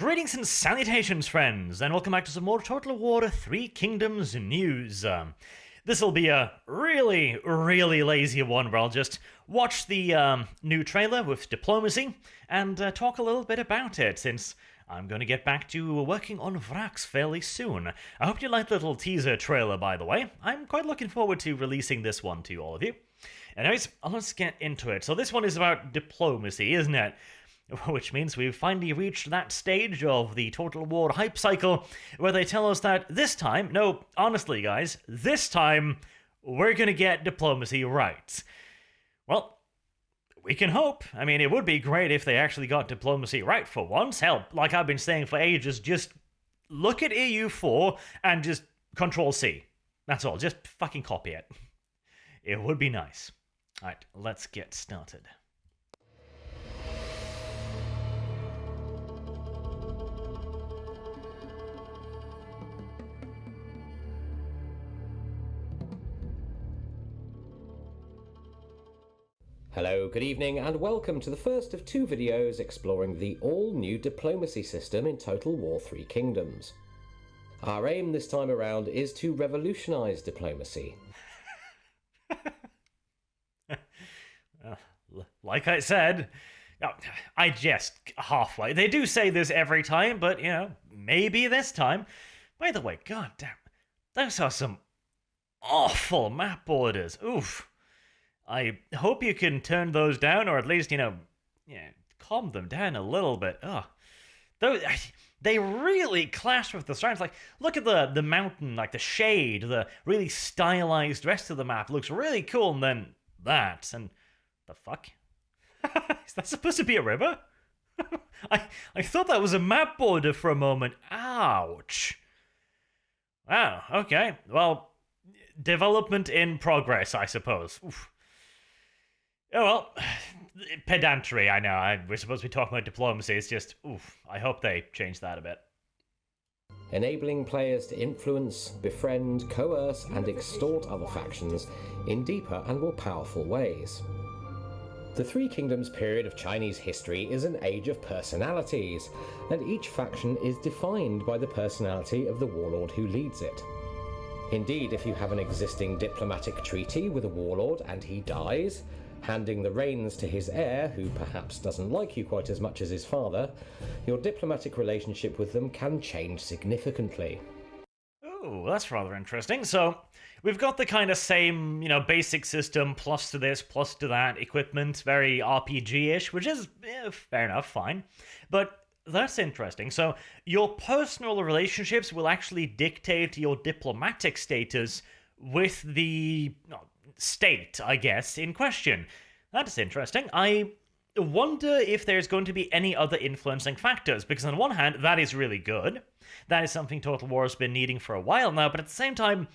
Greetings and salutations, friends, and welcome back to some more Total War Three Kingdoms news. This will be a really lazy one where I'll just watch the new trailer with diplomacy and talk a little bit about it, since I'm going to get back to working on Vrax fairly soon. I hope you liked the little teaser trailer, by the way. I'm quite looking forward to releasing this one to all of you. Anyways, let's get into it. So this one is about diplomacy, isn't it? Which means we've finally reached that stage of the Total War hype cycle where they tell us that this time, no, honestly guys, this time we're gonna get diplomacy right. Well, we can hope. I mean, it would be great if they actually got diplomacy right for once. Hell, like I've been saying for ages, just look at EU4 and just Control-C. That's all, just fucking copy it. It would be nice. Alright, let's get started. Hello, good evening, and welcome to the first of two videos exploring the all-new diplomacy system in Total War Three Kingdoms. Our aim this time around is to revolutionise diplomacy. Like I said, I jest halfway. They do say this every time, but, you know, maybe this time. By the way, goddamn, those are some awful map borders. Oof. I hope you can turn those down, or at least, calm them down a little bit. Oh, they really clash with the surroundings. Like, look at the mountain, like the shade, the really stylized rest of the map looks really cool, and then that, and the fuck? Is that supposed to be a river? I thought that was a map border for a moment. Ouch. Wow, okay. Well, development in progress, I suppose. Oof. Oh, well, pedantry, I know. We're supposed to be talking about diplomacy. It's just, oof, I hope they change that a bit. Enabling players to influence, befriend, coerce, and extort other factions in deeper and more powerful ways. The Three Kingdoms period of Chinese history is an age of personalities, and each faction is defined by the personality of the warlord who leads it. Indeed, if you have an existing diplomatic treaty with a warlord and he dies, handing the reins to his heir, who perhaps doesn't like you quite as much as his father, your diplomatic relationship with them can change significantly. Oh, that's rather interesting. So, we've got the kind of same, basic system, plus to this, plus to that, equipment, very RPG-ish, which is, fair enough, fine. But that's interesting. So, your personal relationships will actually dictate your diplomatic status with the state, I guess, in question. That's interesting. I wonder if there's going to be any other influencing factors, because on one hand, that is really good. That is something Total War has been needing for a while now, but at the same time,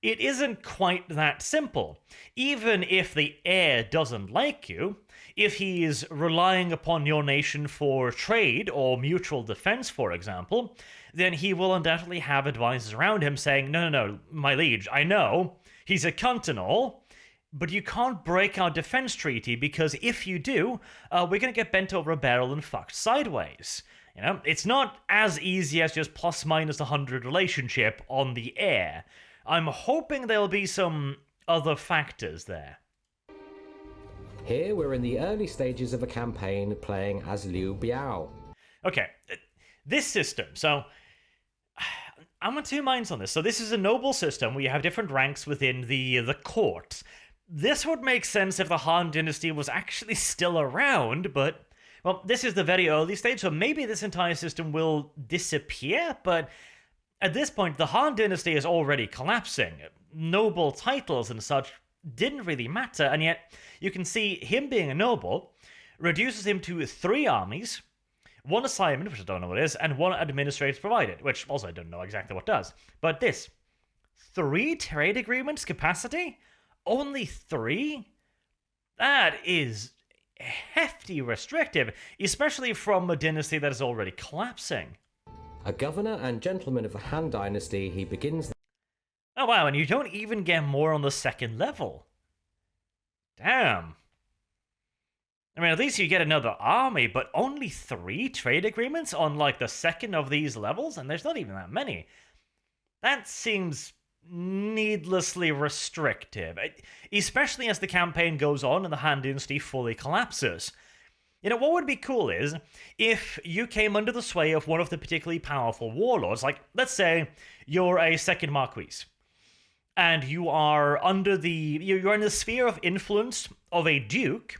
it isn't quite that simple. Even if the heir doesn't like you, if he's relying upon your nation for trade or mutual defense, for example, then he will undoubtedly have advisors around him saying, no, my liege, I know, he's a cunt and all, but you can't break our defense treaty, because if you do, we're going to get bent over a barrel and fucked sideways. It's not as easy as just plus minus 100 relationship on the heir. I'm hoping there'll be some other factors there. Here we're in the early stages of a campaign playing as Liu Biao. Okay, this system, so I'm on two minds on this. So this is a noble system where you have different ranks within the court. This would make sense if the Han Dynasty was actually still around, but, well, this is the very early stage, so maybe this entire system will disappear, but at this point, the Han Dynasty is already collapsing. Noble titles and such didn't really matter, and yet you can see him being a noble reduces him to 3 armies, 1 assignment, which I don't know what it is, and 1 administrator provided, which also I don't know exactly what does. But this, 3 trade agreements capacity? Only 3? That is hefty restrictive, especially from a dynasty that is already collapsing. A governor and gentleman of the Han Dynasty, he begins... Oh wow, and you don't even get more on the 2nd level. Damn. I mean, at least you get another army, but only 3 trade agreements on, like, the second of these levels? And there's not even that many. That seems needlessly restrictive, especially as the campaign goes on and the Han Dynasty fully collapses. You know, what would be cool is if you came under the sway of one of the particularly powerful warlords, like, let's say you're a second Marquis, and you are you're in the sphere of influence of a duke,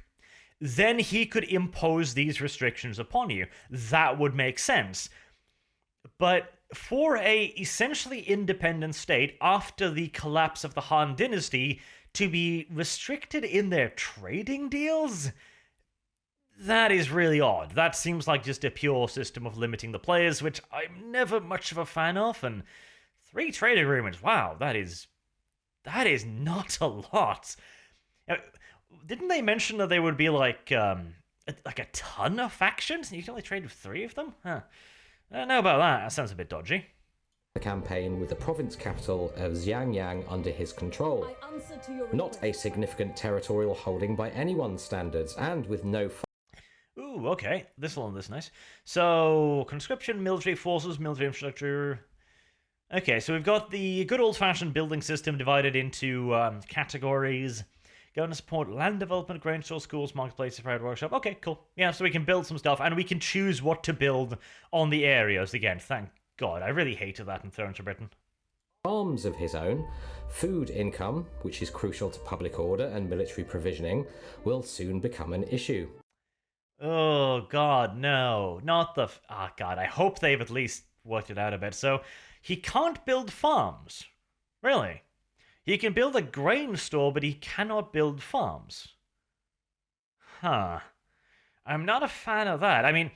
then he could impose these restrictions upon you. That would make sense. But for a essentially independent state after the collapse of the Han Dynasty to be restricted in their trading deals, that is really odd. That seems like just a pure system of limiting the players, which I'm never much of a fan of. And 3 trade agreements, wow, that is not a lot. Didn't they mention that there would be like a ton of factions and you can only trade with 3 of them? Huh. I don't know about that. That sounds a bit dodgy. The campaign with the province capital of Xiangyang under his control. Not a significant territorial holding by anyone's standards, and with no... Ooh, okay. This nice. So, conscription, military forces, military infrastructure... Okay, so we've got the good old-fashioned building system divided into categories. Going to support land development, grain store, schools, marketplaces, private workshop. Okay, cool. Yeah, so we can build some stuff, and we can choose what to build on the areas again. Thank God. I really hated that in Thrones of Britain. Farms of his own, food income, which is crucial to public order and military provisioning, will soon become an issue. Oh, God, no. Not the... Oh, God, I hope they've at least worked it out a bit. So, he can't build farms. Really? He can build a grain store, but he cannot build farms. Huh. I'm not a fan of that. I mean,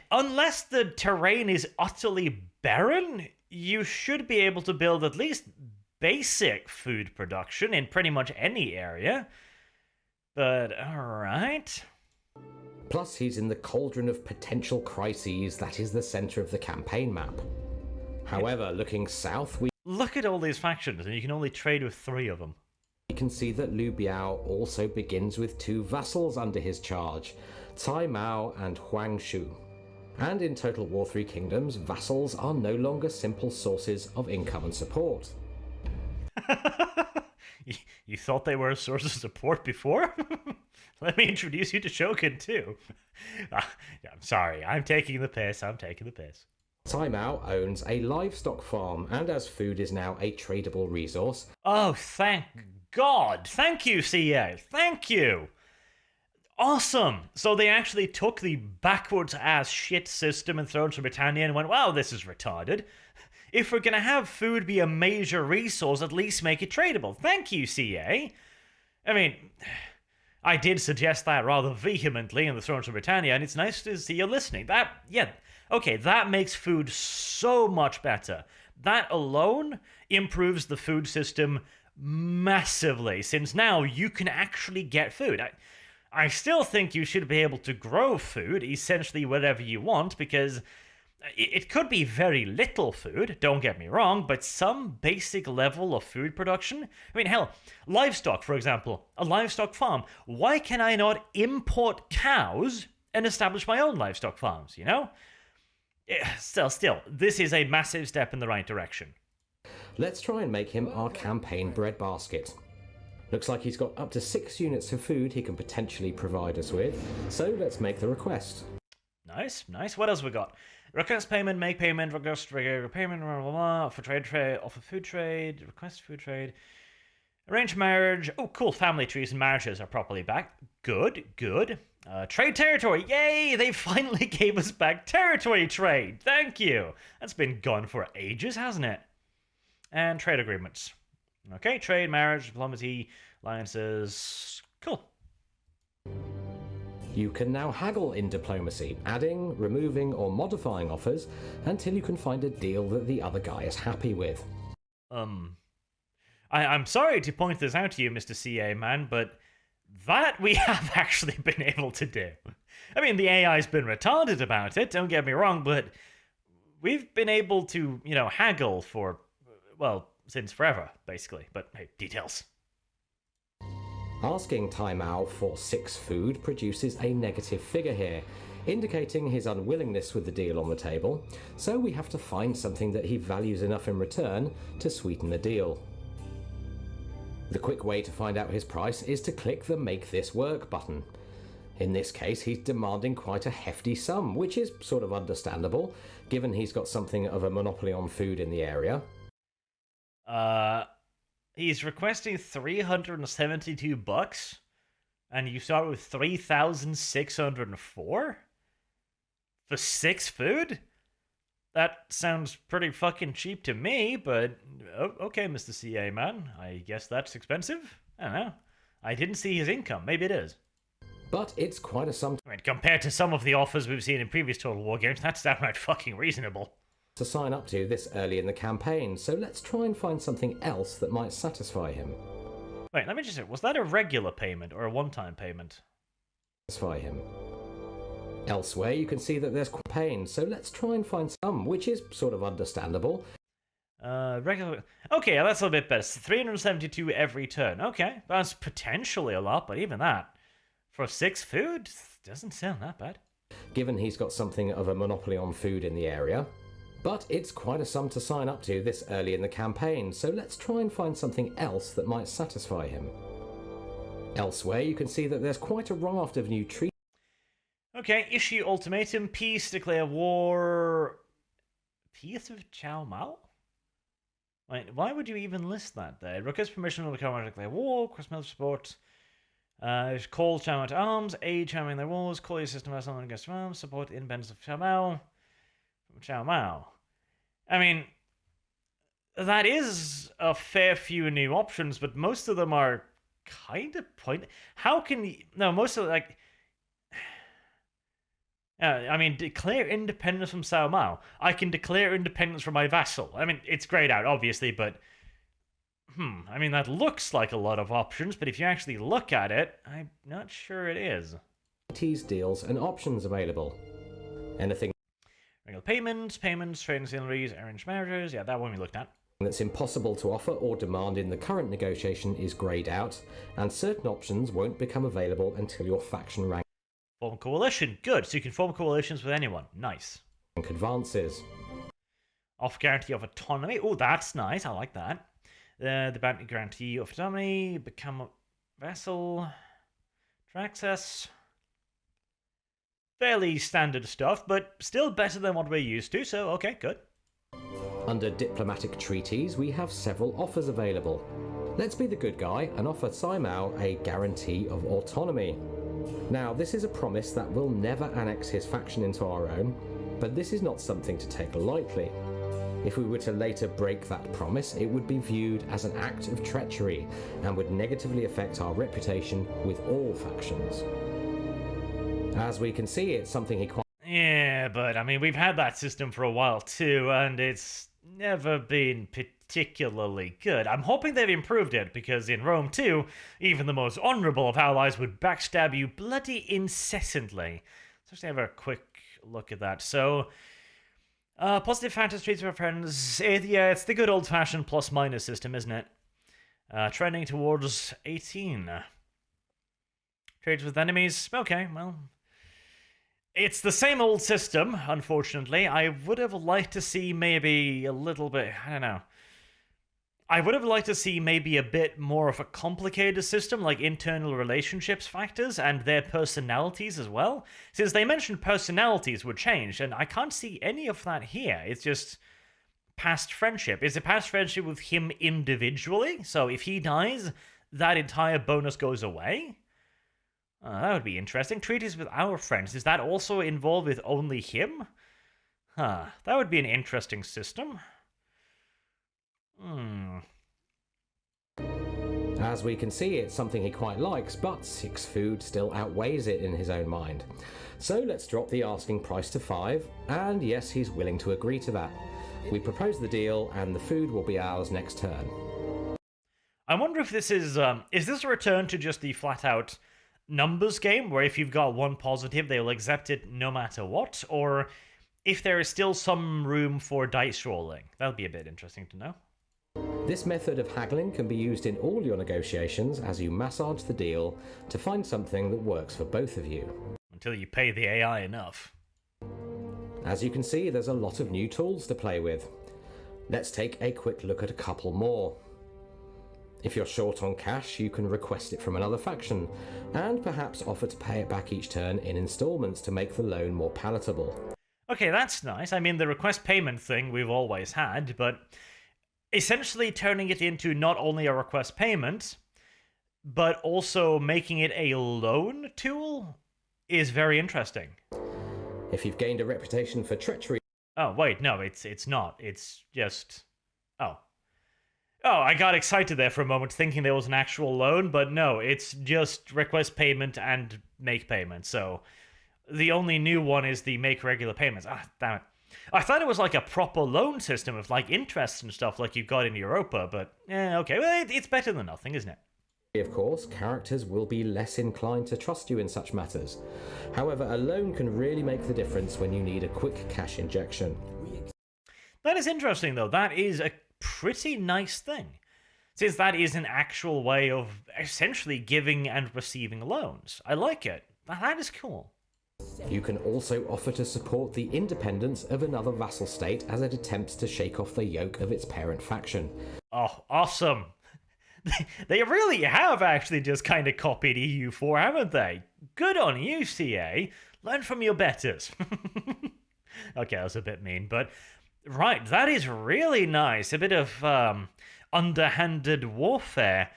unless the terrain is utterly barren, you should be able to build at least basic food production in pretty much any area. But, alright. Plus, he's in the cauldron of potential crises that is the centre of the campaign map. However, looking south, we Look at all these factions, and you can only trade with 3 of them. We can see that Liu Biao also begins with 2 vassals under his charge, Cai Mao and Huang Shu. And in Total War 3 Kingdoms, vassals are no longer simple sources of income and support. You thought they were a source of support before? Let me introduce you to Shogun, too. I'm sorry, I'm taking the piss. Cai Mao owns a livestock farm, and as food is now a tradable resource... Oh, thank God! Thank you, CA! Thank you! Awesome! So they actually took the backwards-ass shit system in Thrones of Britannia and went, wow, this is retarded. If we're gonna have food be a major resource, at least make it tradable. Thank you, CA! I mean, I did suggest that rather vehemently in the Thrones of Britannia, and it's nice to see you listening. Okay, that makes food so much better. That alone improves the food system massively, since now you can actually get food. I still think you should be able to grow food, essentially whatever you want, because it could be very little food, don't get me wrong, but some basic level of food production. I mean, hell, livestock, for example, a livestock farm. Why can I not import cows and establish my own livestock farms, you know? Still, this is a massive step in the right direction. Let's try and make him our campaign breadbasket. Looks like he's got up to 6 units of food he can potentially provide us with, so let's make the request. Nice. What else we got? Request payment, make payment, request regular payment, blah, blah, blah, offer trade, offer food trade, request food trade, arrange marriage. Oh, cool, family trees and marriages are properly back. Good. Trade territory, yay! They finally gave us back territory trade. Thank you. That's been gone for ages, hasn't it? And trade agreements. Okay, trade, marriage, diplomacy, alliances. Cool. You can now haggle in diplomacy, adding, removing, or modifying offers until you can find a deal that the other guy is happy with. I'm sorry to point this out to you, Mr. CA man, but that we have actually been able to do. I mean, the AI's been retarded about it, don't get me wrong, but we've been able to, haggle for, well, since forever, basically. But hey, details. Asking Tai Mao for 6 food produces a negative figure here, indicating his unwillingness with the deal on the table, so we have to find something that he values enough in return to sweeten the deal. The quick way to find out his price is to click the Make This Work button. In this case, he's demanding quite a hefty sum, which is sort of understandable, given he's got something of a monopoly on food in the area. He's requesting $372, and you start with 3,604 for 6 food? That sounds pretty fucking cheap to me, but okay, Mr. CA man, I guess that's expensive? I don't know. I didn't see his income. Maybe it is. But it's quite a sum I mean, compared to some of the offers we've seen in previous Total War games, that's downright fucking reasonable. to sign up to this early in the campaign, so let's try and find something else that might satisfy him. Wait, let me just say, was that a regular payment or a one-time payment? Satisfy him. Elsewhere, you can see that there's pain, so let's try and find some, which is sort of understandable. Regular. Okay, that's a little bit better. 372 every turn. Okay, that's potentially a lot, but even that, for 6 food, doesn't sound that bad. Given he's got something of a monopoly on food in the area. But it's quite a sum to sign up to this early in the campaign, so let's try and find something else that might satisfy him. Elsewhere, you can see that there's quite a raft of new treaties. Okay, issue ultimatum, peace, declare war. Peace with Chow Mao? Wait, why would you even list that there? Request permission to become to declare war, request military support. Call Chow Mao to arms, aid Chow Mao in their wars, call your system as someone against arms, support the independence of Chow Mao. Chow Mao. I mean, that is a fair few new options, but most of them are kind of pointless. How can you... No, most of like... I mean, declare independence from Cao Mao. I can declare independence from my vassal. I mean, it's grayed out, obviously, but... I mean, that looks like a lot of options, but if you actually look at it, I'm not sure it is. Deals and options available. Anything Regular payments, trade ancillaries, arranged marriages. Yeah, that one we looked at. that's impossible to offer or demand in the current negotiation is greyed out, and certain options won't become available until your faction rank Form a coalition. Good. So you can form coalitions with anyone. Nice. advances. Off guarantee of autonomy. Oh, that's nice. I like that. The bounty guarantee of autonomy. Become a vassal. For access. Fairly standard stuff, but still better than what we're used to, so okay, good. Under diplomatic treaties, we have several offers available. Let's be the good guy and offer Cao Mao a guarantee of autonomy. Now, this is a promise that we'll never annex his faction into our own, but this is not something to take lightly. If we were to later break that promise, it would be viewed as an act of treachery and would negatively affect our reputation with all factions. As we can see, it's something he quite... Yeah, but I mean, we've had that system for a while too, and it's never been particularly good. I'm hoping they've improved it, because in Rome too, even the most honourable of allies would backstab you bloody incessantly. So let's have a quick look at that. So, positive fantasy treats for friends. Yeah, it's the good old-fashioned plus-minus system, isn't it? Trending towards 18. Trades with enemies. Okay, well... It's the same old system, unfortunately. I would have liked to see maybe a little bit... I don't know. I would have liked to see maybe a bit more of a complicated system, like internal relationships factors and their personalities as well. Since they mentioned personalities would change, and I can't see any of that here. It's just past friendship. Is it past friendship with him individually? So if he dies, that entire bonus goes away? That would be interesting. Treaties with our friends. Is that also involved with only him? That would be an interesting system. As we can see, it's something he quite likes, but 6 food still outweighs it in his own mind. So let's drop the asking price to 5, and yes, he's willing to agree to that. We propose the deal, and the food will be ours next turn. I wonder if this is this a return to just the flat-out numbers game, where if you've got one positive, they'll accept it no matter what, or if there is still some room for dice rolling. That'll be a bit interesting to know. This method of haggling can be used in all your negotiations as you massage the deal to find something that works for both of you. Until you pay the AI enough. As you can see, there's a lot of new tools to play with. Let's take a quick look at a couple more. If you're short on cash, you can request it from another faction, and perhaps offer to pay it back each turn in installments to make the loan more palatable. Okay, that's nice. I mean, the request payment thing we've always had, but essentially turning it into not only a request payment, but also making it a loan tool is very interesting. If you've gained a reputation for treachery... Oh, wait, no, it's not. It's just... Oh, I got excited there for a moment thinking there was an actual loan, but no, it's just request payment and make payment, so the only new one is the make regular payments. Ah, damn it. I thought it was like a proper loan system of like interest and stuff like you've got in Europa, but okay, well, it's better than nothing, isn't it? Of course, characters will be less inclined to trust you in such matters. However, a loan can really make the difference when you need a quick cash injection. That is interesting, though. That is a pretty nice thing, since that is an actual way of essentially giving and receiving loans. I like it. That is cool. You can also offer to support the independence of another vassal state as it attempts to shake off the yoke of its parent faction. Oh, awesome. They really have actually just kind of copied EU4, haven't they? Good on you, CA. Learn from your betters. Okay, that was a bit mean, but right, that is really nice. A bit of underhanded warfare.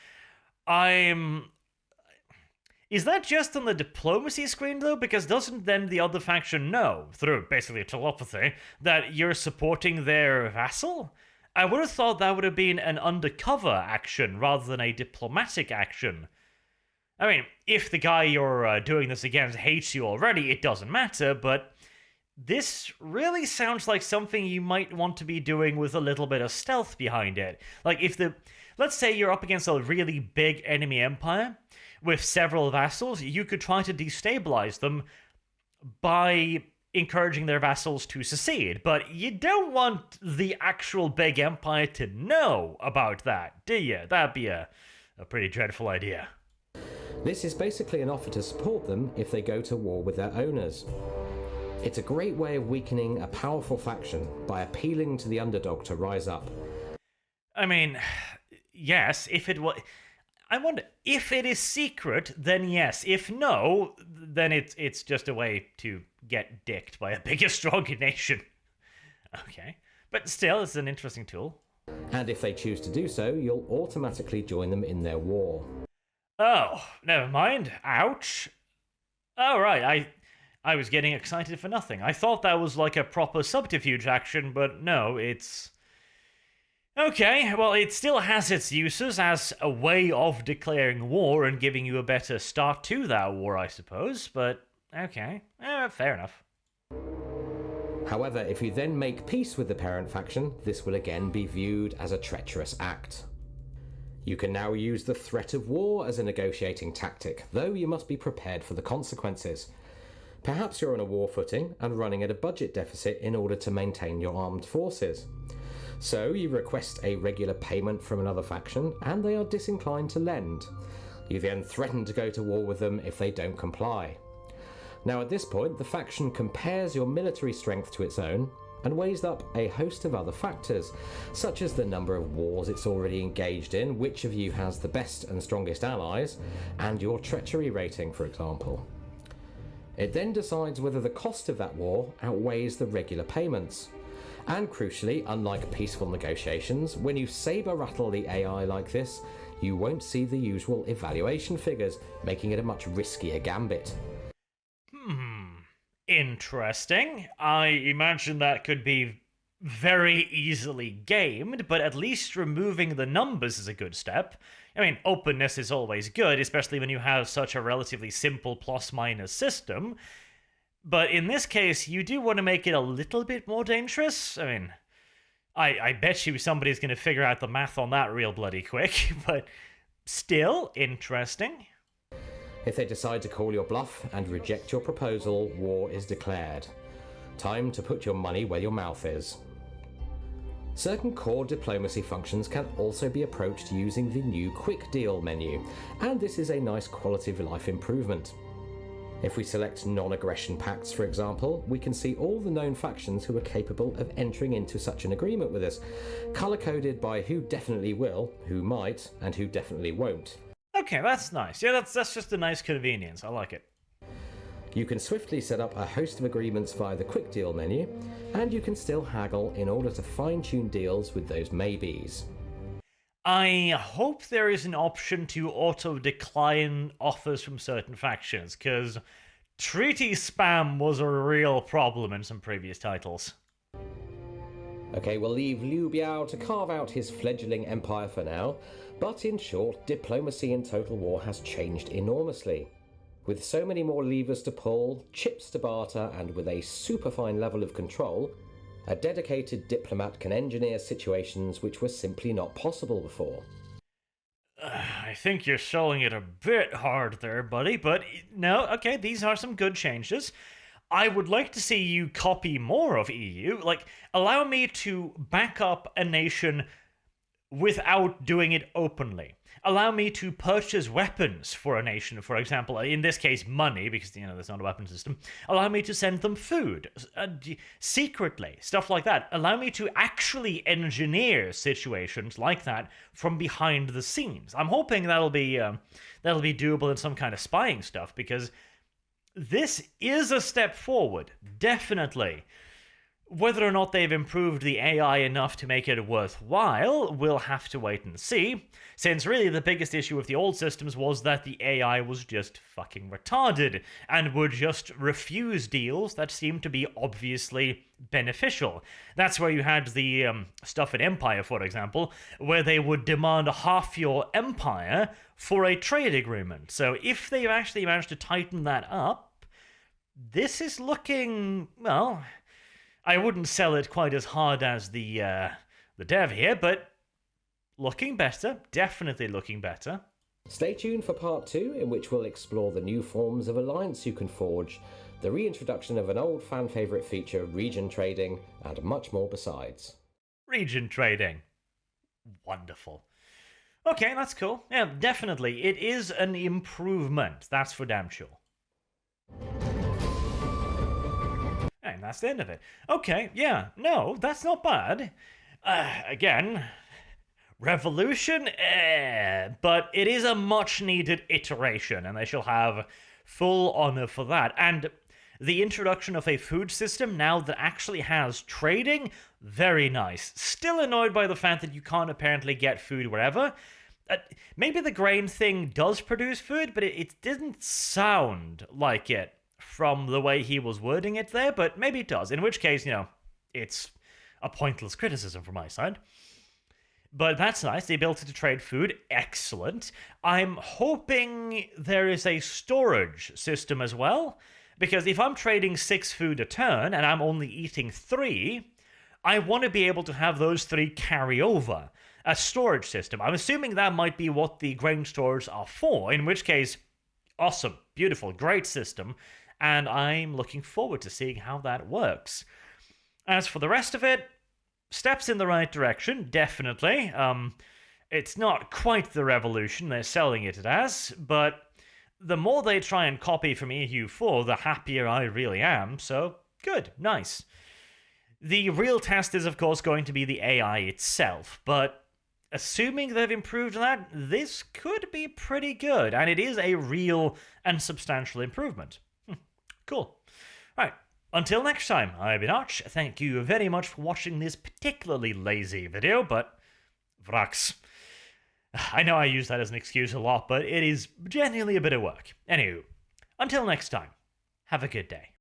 Is that just on the diplomacy screen, though? Because doesn't then the other faction know, through basically telepathy, that you're supporting their vassal? I would have thought that would have been an undercover action rather than a diplomatic action. I mean, if the guy you're doing this against hates you already, it doesn't matter, but this really sounds like something you might want to be doing with a little bit of stealth behind it. Like, let's say you're up against a really big enemy empire with several vassals, you could try to destabilize them by encouraging their vassals to secede, but you don't want the actual big empire to know about that, do you? That'd be a pretty dreadful idea. This is basically an offer to support them if they go to war with their owners. It's a great way of weakening a powerful faction by appealing to the underdog to rise up. I mean, yes, if it was... I wonder, if it is secret, then yes. If no, then it's just a way to get dicked by a bigger, stronger nation. Okay. But still, it's an interesting tool. And if they choose to do so, you'll automatically join them in their war. Oh, never mind. Ouch. Oh, right, I was getting excited for nothing. I thought that was like a proper subterfuge action, but no, it's... Okay, well, it still has its uses as a way of declaring war and giving you a better start to that war, I suppose, but okay, fair enough. However, if you then make peace with the parent faction, this will again be viewed as a treacherous act. You can now use the threat of war as a negotiating tactic, though you must be prepared for the consequences. Perhaps you're on a war footing and running at a budget deficit in order to maintain your armed forces. So you request a regular payment from another faction, and they are disinclined to lend. You then threaten to go to war with them if they don't comply. Now at this point, the faction compares your military strength to its own, and weighs up a host of other factors, such as the number of wars it's already engaged in, which of you has the best and strongest allies, and your treachery rating, for example. It then decides whether the cost of that war outweighs the regular payments. And crucially, unlike peaceful negotiations, when you saber rattle the AI like this, you won't see the usual evaluation figures, making it a much riskier gambit. Interesting. I imagine that could be very easily gamed, but at least removing the numbers is a good step. I mean, openness is always good, especially when you have such a relatively simple plus-minus system. But in this case, you do want to make it a little bit more dangerous. I mean, I bet you somebody's going to figure out the math on that real bloody quick, but still interesting. If they decide to call your bluff and reject your proposal, war is declared. Time to put your money where your mouth is. Certain core diplomacy functions can also be approached using the new Quick Deal menu, and this is a nice quality of life improvement. If we select non-aggression pacts, for example, we can see all the known factions who are capable of entering into such an agreement with us, colour-coded by who definitely will, who might, and who definitely won't. Okay, that's nice. Yeah, that's just a nice convenience. I like it. You can swiftly set up a host of agreements via the Quick Deal menu, and you can still haggle in order to fine-tune deals with those maybes. I hope there is an option to auto-decline offers from certain factions, because treaty spam was a real problem in some previous titles. Okay, we'll leave Liu Biao to carve out his fledgling empire for now, but in short, diplomacy in Total War has changed enormously. With so many more levers to pull, chips to barter, and with a superfine level of control, a dedicated diplomat can engineer situations which were simply not possible before. I think you're selling it a bit hard there, buddy, but no, okay, these are some good changes. I would like to see you copy more of EU. Like, allow me to back up a nation without doing it openly. Allow me to purchase weapons for a nation, for example, in this case money, because, there's not a weapon system. Allow me to send them food, secretly, stuff like that. Allow me to actually engineer situations like that from behind the scenes. I'm hoping that'll be doable in some kind of spying stuff, because this is a step forward, definitely. Whether or not they've improved the AI enough to make it worthwhile, we'll have to wait and see, since really the biggest issue with the old systems was that the AI was just fucking retarded, and would just refuse deals that seemed to be obviously beneficial. That's where you had the stuff in Empire, for example, where they would demand half your empire for a trade agreement. So if they've actually managed to tighten that up, this is looking, well, I wouldn't sell it quite as hard as the dev here, but looking better. Definitely looking better. Stay tuned for part 2, in which we'll explore the new forms of alliance you can forge, the reintroduction of an old fan favourite feature, region trading, and much more besides. Region trading. Wonderful. Okay, that's cool. Yeah, definitely. It is an improvement. That's for damn sure. And that's the end of it. Okay, yeah, no, that's not bad. Again, revolution? But it is a much-needed iteration, and they shall have full honor for that. And the introduction of a food system now that actually has trading, very nice. Still annoyed by the fact that you can't apparently get food wherever. Maybe the grain thing does produce food, but it didn't sound like it from the way he was wording it there, but maybe it does. In which case, it's a pointless criticism from my side. But that's nice. The ability to trade food, excellent. I'm hoping there is a storage system as well, because if I'm trading 6 food a turn and I'm only eating 3, I want to be able to have those 3 carry over. A storage system. I'm assuming that might be what the grain stores are for, in which case, awesome, beautiful, great system. And I'm looking forward to seeing how that works. As for the rest of it, steps in the right direction, definitely. It's not quite the revolution they're selling it as, but the more they try and copy from EU4, the happier I really am, so good, nice. The real test is, of course, going to be the AI itself, but assuming they've improved that, this could be pretty good, and it is a real and substantial improvement. Cool. Alright, until next time, I've been Arch. Thank you very much for watching this particularly lazy video, but Vrax. I know I use that as an excuse a lot, but it is genuinely a bit of work. Anywho, until next time, have a good day.